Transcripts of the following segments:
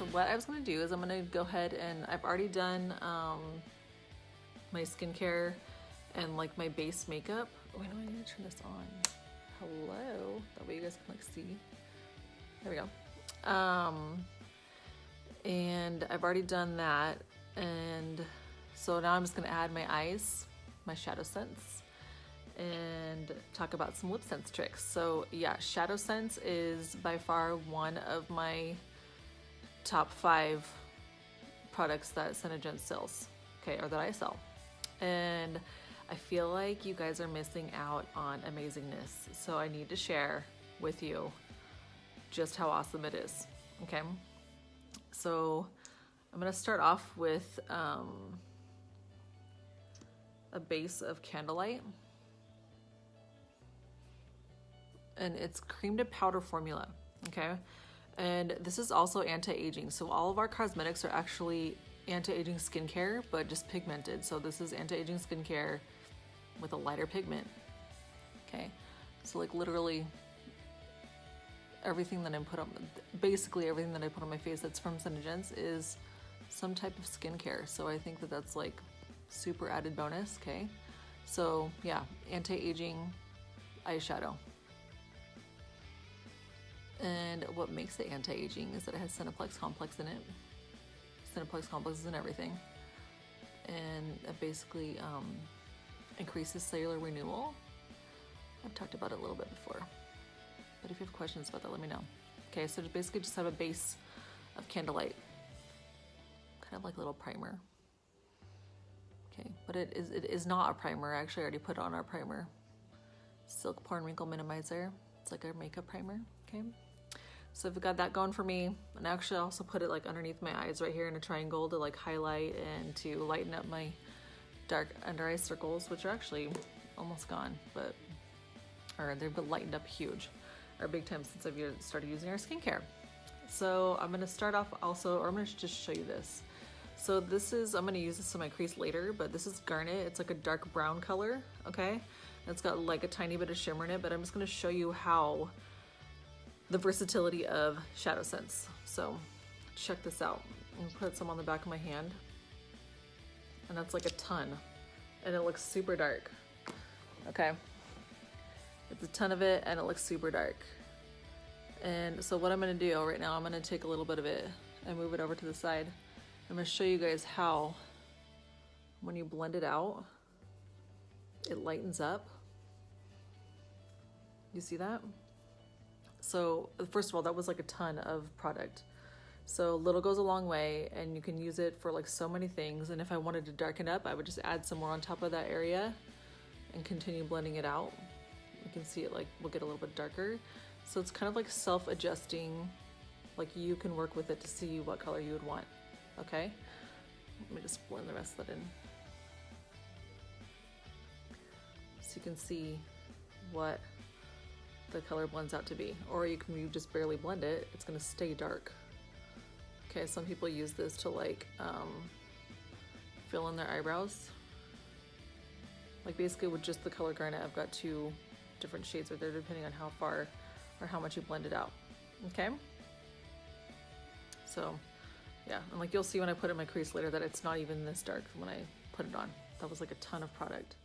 so what I was gonna do is I'm gonna go ahead and I've already done my skincare and like my base makeup. Wait, no, I need to turn this on. Hello, that way you guys can like see. There we go. And I've already done that, and so now I'm just gonna add my eyes, my ShadowSense, and talk about some LipSense tricks. So yeah, ShadowSense is by far one of my top 5 products that ShadowSense sells, okay, or that I sell. And I feel like you guys are missing out on amazingness, so I need to share with you just how awesome it is, okay? So I'm gonna start off with a base of Candlelight, and it's cream to powder formula, okay? And this is also anti-aging. So all of our cosmetics are actually anti-aging skincare, but just pigmented. So this is anti-aging skincare with a lighter pigment, okay? So like literally everything that I put on, basically everything that I put on my face that's from ShadowSense is some type of skincare. So I think that that's like super added bonus, okay? So yeah, anti-aging eyeshadow. And what makes it anti-aging is that it has Cineplex complex in it. Cineplex complex is in everything. And it basically increases cellular renewal. I've talked about it a little bit before, but if you have questions about that, let me know. Okay, so basically just have a base of Candlelight, kind of like a little primer. Okay, but it is not a primer. I actually already put on our primer. Silk Porn Wrinkle Minimizer. It's like our makeup primer, okay? So I've got that going for me. And actually I also put it like underneath my eyes right here in a triangle to like highlight and to lighten up my dark under eye circles, which are actually almost gone, but, or they've been lightened up huge. Our big time since I've started using our skincare. So I'm gonna start off also, or I'm gonna just show you this. So this is, I'm gonna use this in my crease later, but this is Garnet. It's like a dark brown color, okay? It's got like a tiny bit of shimmer in it, but I'm just gonna show you how the versatility of ShadowSense. So check this out. I'm gonna put some on the back of my hand, and that's like a ton, and it looks super dark, okay? It's a ton of it, and it looks super dark. And so what I'm gonna do right now, I'm gonna take a little bit of it and move it over to the side. I'm gonna show you guys how, when you blend it out, it lightens up. You see that? So first of all, that was like a ton of product. So little goes a long way, and you can use it for like so many things. And if I wanted to darken up, I would just add some more on top of that area and continue blending it out. You can see it like will get a little bit darker. So it's kind of like self-adjusting, like you can work with it to see what color you would want, okay? Let me just blend the rest of that in. So you can see what the color blends out to be. Or you just barely blend it, it's gonna stay dark. Okay, some people use this to like fill in their eyebrows. Like basically with just the color Garnet, I've got 2 different shades right there depending on how far or how much you blend it out, okay? So yeah, and like you'll see when I put it in my crease later that it's not even this dark when I put it on. That was like a ton of product.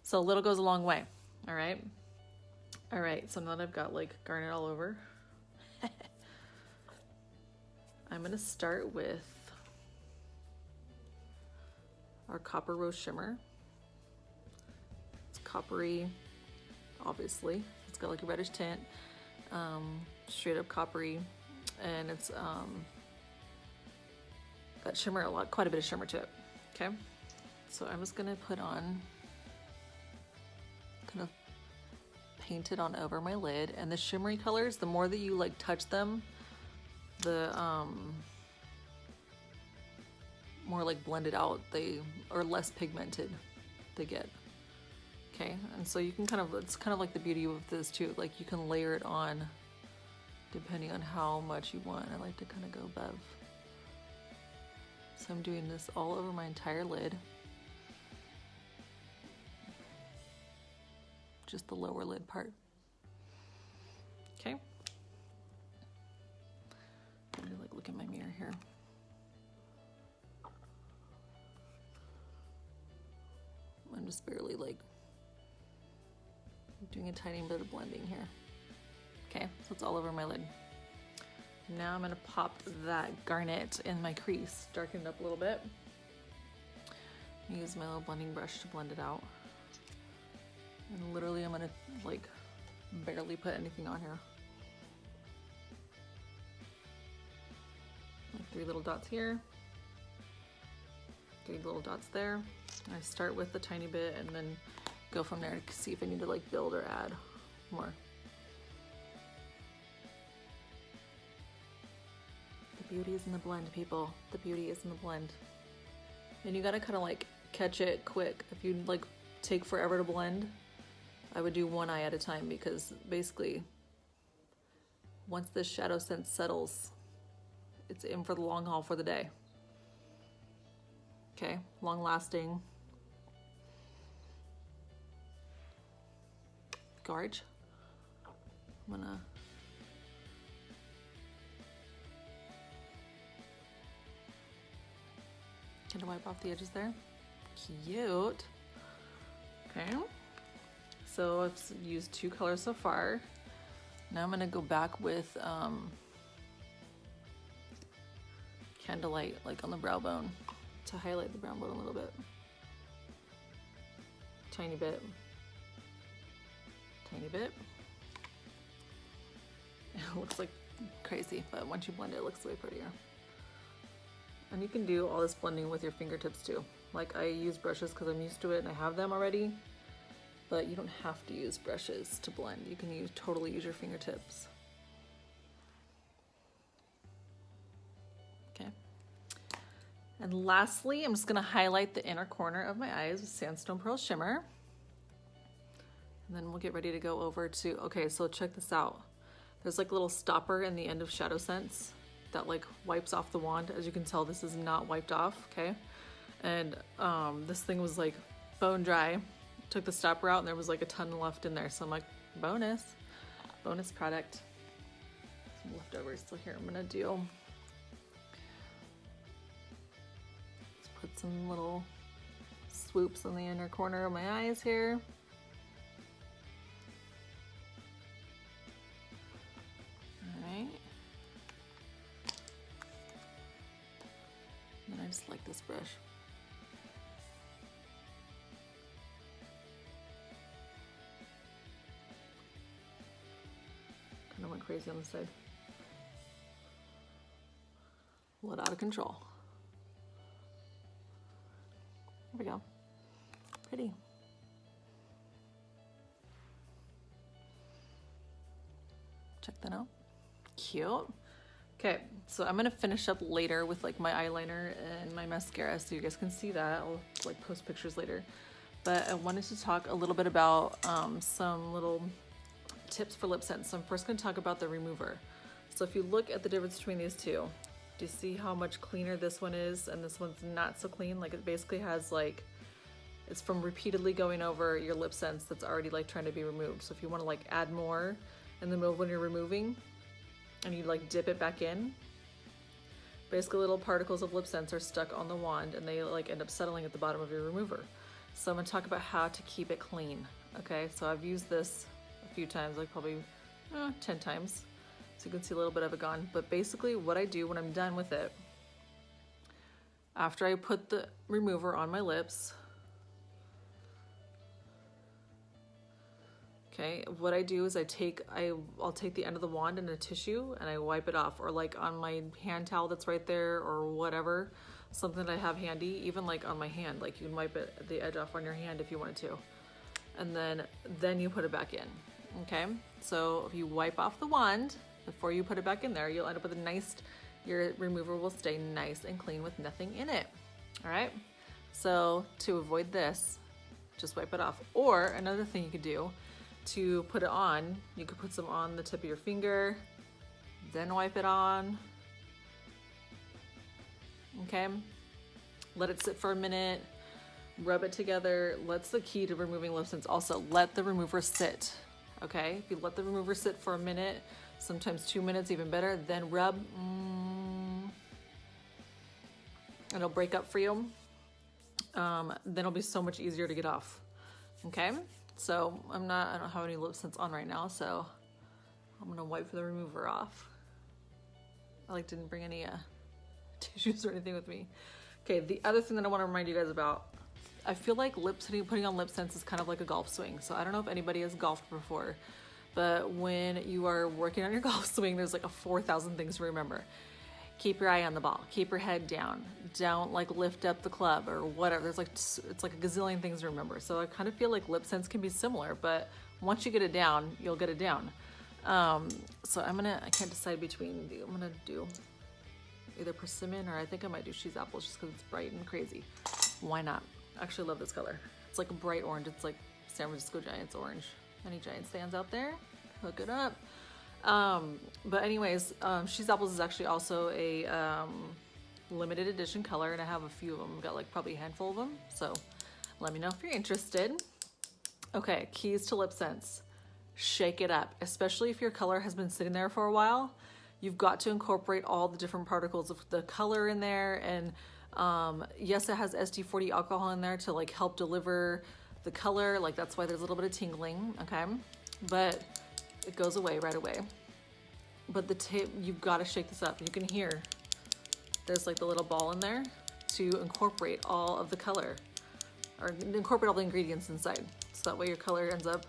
So a little goes a long way, all right? All right, so now that I've got like Garnet all over, I'm gonna start with our Copper Rose Shimmer. It's coppery, obviously. It's got like a reddish tint, straight up coppery, and it's got shimmer, quite a bit of shimmer to it, okay? So I'm just gonna put on, kind of paint it on over my lid, and the shimmery colors, the more that you like touch them, the more like blended out they, or less pigmented they get, okay? And so you can kind of, it's kind of like the beauty of this too, like you can layer it on depending on how much you want. I like to kind of go above. So I'm doing this all over my entire lid. Just the lower lid part. Okay. Let me like look in my mirror here. I'm just barely like doing a tiny bit of blending here. Okay, so it's all over my lid. Now I'm gonna pop that garnet in my crease, darken it up a little bit. Use my little blending brush to blend it out. And literally I'm gonna like barely put anything on here. Like 3 little dots here, 3 little dots there. I start with a tiny bit and then go from there to see if I need to like build or add more. The beauty is in the blend, people. The beauty is in the blend. And you gotta kind of like catch it quick. If you like take forever to blend, I would do one eye at a time, because basically once this ShadowSense settles, it's in for the long haul for the day. Okay, long lasting. Gorge. I'm gonna wipe off the edges there. Cute. Okay. So I've used 2 colors so far. Now I'm gonna go back with Candlelight, like on the brow bone, to highlight the brow bone a little bit. Tiny bit. Tiny bit. It looks like crazy, but once you blend it, it looks way prettier. And you can do all this blending with your fingertips too. Like, I use brushes because I'm used to it and I have them already, but you don't have to use brushes to blend. You can totally use your fingertips. Okay. And lastly, I'm just gonna highlight the inner corner of my eyes with Sandstone Pearl Shimmer. And then we'll get ready to go over to, okay, so check this out. There's like a little stopper in the end of ShadowSense that like wipes off the wand. As you can tell, this is not wiped off, okay? And this thing was like bone dry. Took the stopper out and there was like a ton left in there. So I'm like, bonus product. Some leftovers. So here, I'm gonna do, let's put some little swoops in the inner corner of my eyes here. I just like this brush. Kind of went crazy on the side. A lot out of control. There we go. Pretty. Check that out. Cute. Okay, so I'm gonna finish up later with like my eyeliner and my mascara, so you guys can see that. I'll like post pictures later. But I wanted to talk a little bit about some little tips for LipSense. So I'm first gonna talk about the remover. So if you look at the difference between these two, do you see how much cleaner this one is and this one's not so clean? Like, it basically has like, it's from repeatedly going over your LipSense that's already like trying to be removed. So if you wanna like add more in the middle when you're removing, and you like dip it back in, basically little particles of LipSense are stuck on the wand and they like end up settling at the bottom of your remover. So I'm gonna talk about how to keep it clean. Okay, so I've used this a few times, like probably 10 times. So you can see a little bit of it gone. But basically what I do when I'm done with it, after I put the remover on my lips, okay, what I do is I'll take the end of the wand and a tissue and I wipe it off, or like on my hand towel that's right there, or whatever, something that I have handy, even like on my hand, like you can wipe the edge off on your hand if you wanted to. And then you put it back in, okay? So if you wipe off the wand before you put it back in there, you'll end up with a nice, your remover will stay nice and clean with nothing in it, all right? So to avoid this, just wipe it off. Or another thing you could do, to put it on, you could put some on the tip of your finger, then wipe it on. Okay, let it sit for a minute, rub it together. That's the key to removing LipSense. Also, let the remover sit. Okay, if you let the remover sit for a minute, sometimes 2 minutes, even better, then rub. It'll break up for you. then it'll be so much easier to get off. Okay, so I don't have any LipSense on right now, so I'm gonna wipe the remover off. I didn't bring any tissues or anything with me. Okay, the other thing that I want to remind you guys about, I feel like putting on LipSense is kind of like a golf swing. So I don't know if anybody has golfed before, but when you are working on your golf swing, there's like 4,000 things to remember. Keep your eye on the ball. Keep your head down. Don't lift up the club or whatever. There's it's like a gazillion things to remember. So I kind of feel like LipSense can be similar, but once you get it down, you'll get it down. So I can't decide between I'm gonna do either persimmon or I think I might do cheese apples just because it's bright and crazy. Why not? I actually love this color. It's like a bright orange. It's like San Francisco Giants orange. Any Giants fans out there? Hook it up. But anyways, cheese apples is actually also a limited edition color, and I have a few of them. I've got probably a handful of them. So let me know if you're interested. Okay, keys to LipSense. Shake it up, especially if your color has been sitting there for a while. You've got to incorporate all the different particles of the color in there, and yes, it has SD40 alcohol in there to help deliver the color. That's why there's a little bit of tingling, okay? But it goes away right away. But you've got to shake this up. You can hear there's the little ball in there to incorporate all of the color, or incorporate all the ingredients inside, so that way your color ends up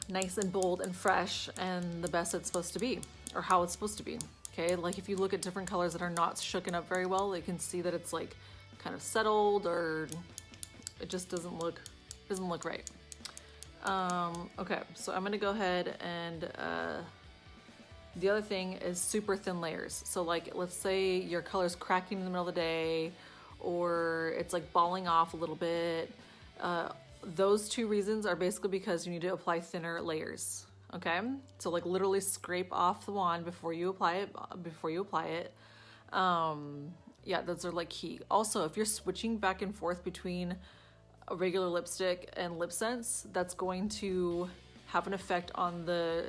nice and bold and fresh and the best it's supposed to be, or how it's supposed to be. Okay, if you look at different colors that are not shooken up very well, you can see that it's kind of settled, or it just doesn't look right. Okay, so I'm gonna go ahead and the other thing is super thin layers. So let's say your color's cracking in the middle of the day, or it's balling off a little bit. Those two reasons are basically because you need to apply thinner layers. Okay, so literally scrape off the wand before you apply it. Yeah, those are key. Also, if you're switching back and forth between a regular lipstick and LipSense, that's going to have an effect on the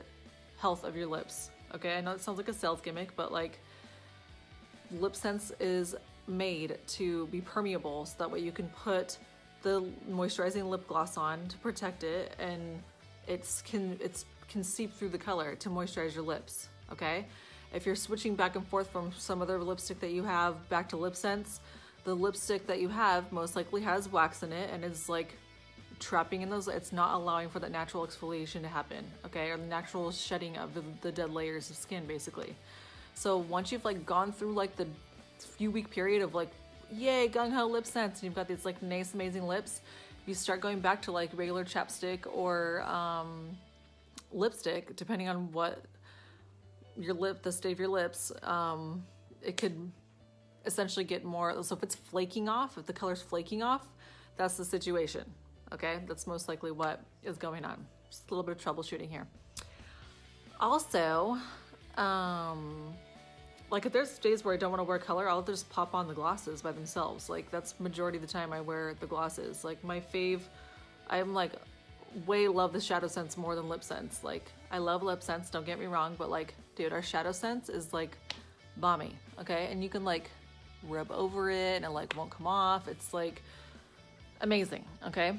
health of your lips. Okay, I know it sounds like a sales gimmick, but LipSense is made to be permeable, so that way you can put the moisturizing lip gloss on to protect it, and it can seep through the color to moisturize your lips. Okay, if you're switching back and forth from some other lipstick that you have back to LipSense, the lipstick that you have most likely has wax in it and is trapping in those. It's not allowing for that natural exfoliation to happen, okay, or the natural shedding of the dead layers of skin, basically. So once you've gone through the few week period of yay, gung-ho LipSense, and you've got these nice amazing lips, you start going back to regular chapstick or lipstick, depending on what the state of your lips. It could essentially get more, so if it's flaking off, if the color's flaking off, that's the situation. Okay, that's most likely what is going on. Just a little bit of troubleshooting here. Also, if there's days where I don't want to wear color, I'll just pop on the glosses by themselves. That's majority of the time I wear the glosses. My fave, I'm way love the ShadowSense more than LipSense. I love LipSense, don't get me wrong, but dude, our ShadowSense is balmy, okay? And you can rub over it and it won't come off. It's amazing, okay?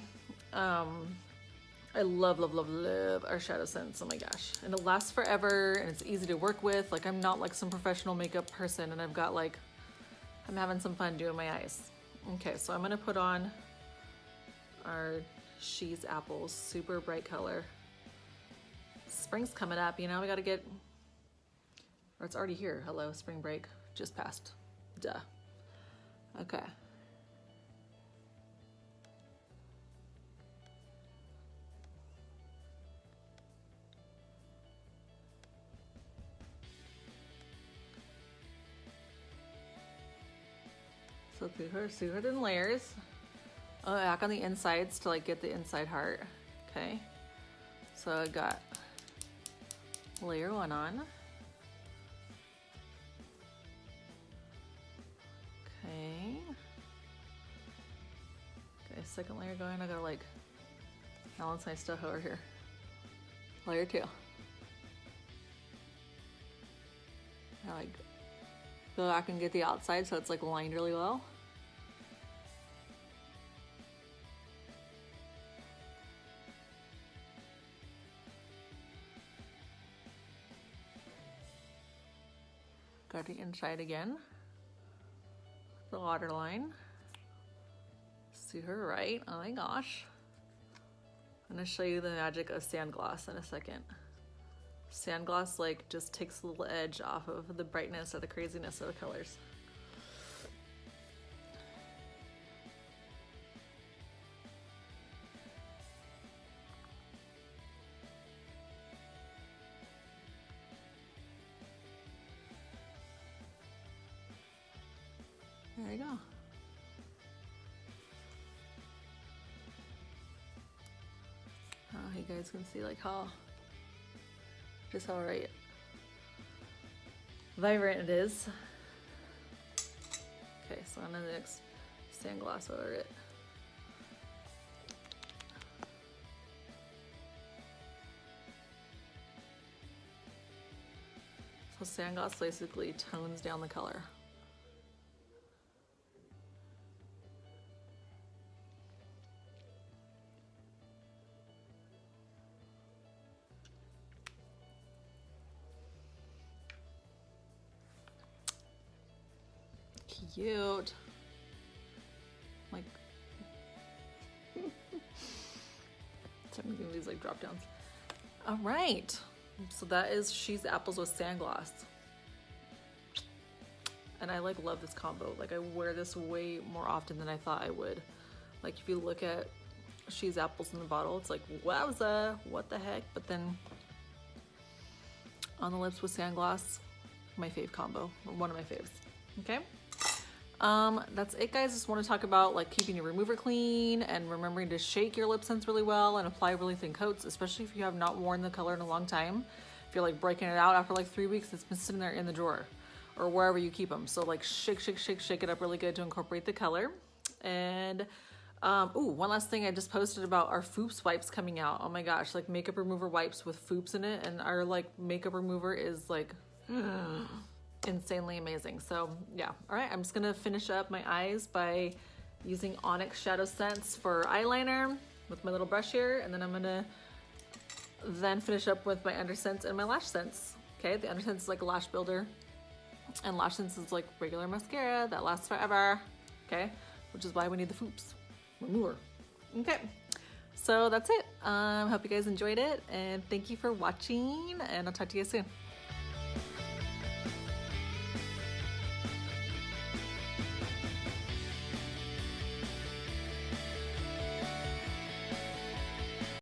I love our ShadowSense. Oh my gosh. And it lasts forever, and it's easy to work with. I'm not some professional makeup person, and I've got I'm having some fun doing my eyes. Okay, so I'm gonna put on our cheese apples, super bright color. Spring's coming up, we gotta get, or it's already here. Hello, spring break, just passed. Duh. Okay. So through her in layers. Oh, back on the insides to get the inside heart. Okay. So I got layer 1 on. Okay. Okay, second layer going. I gotta balance my stuff over here. Layer 2. I go back and get the outside so it's lined really well. the inside again. The waterline. Super right. Oh my gosh. I'm gonna show you the magic of sand gloss in a second. Sand gloss like just takes a little edge off of the brightness or the craziness of the colors. There you go. You guys can see like how right vibrant it is. Okay, so I'm gonna mix sand gloss over it. So sand gloss basically tones down the color. Cute. Like, so I'm giving these like drop downs. All right, so that is She's Apples with Sand Gloss, and I like love this combo. Like I wear this way more often than I thought I would. Like if you look at She's Apples in the bottle, it's like wowza, what the heck? But then on the lips with Sand Gloss, my fave combo, or one of my faves. Okay. That's it, guys. Just want to talk about like keeping your remover clean and remembering to shake your LipSense really well and apply really thin coats, especially if you have not worn the color in a long time. If you're like breaking it out after like 3 weeks, it's been sitting there in the drawer or wherever you keep them. So like shake it up really good to incorporate the color. And one last thing, I just posted about our Foops wipes coming out. Oh my gosh, like makeup remover wipes with Foops in it, and our like makeup remover is like insanely amazing. So yeah, all right, I'm just gonna finish up my eyes by using Onyx ShadowSense for eyeliner with my little brush here, and then I'm gonna then finish up with my Undersense and my Lash Sense. Okay, the Undersense is like a lash builder, and Lash Sense is like regular mascara that lasts forever. Okay, which is why we need the Foops remover. Okay, so that's it. Hope you guys enjoyed it, and thank you for watching, and I'll talk to you guys soon.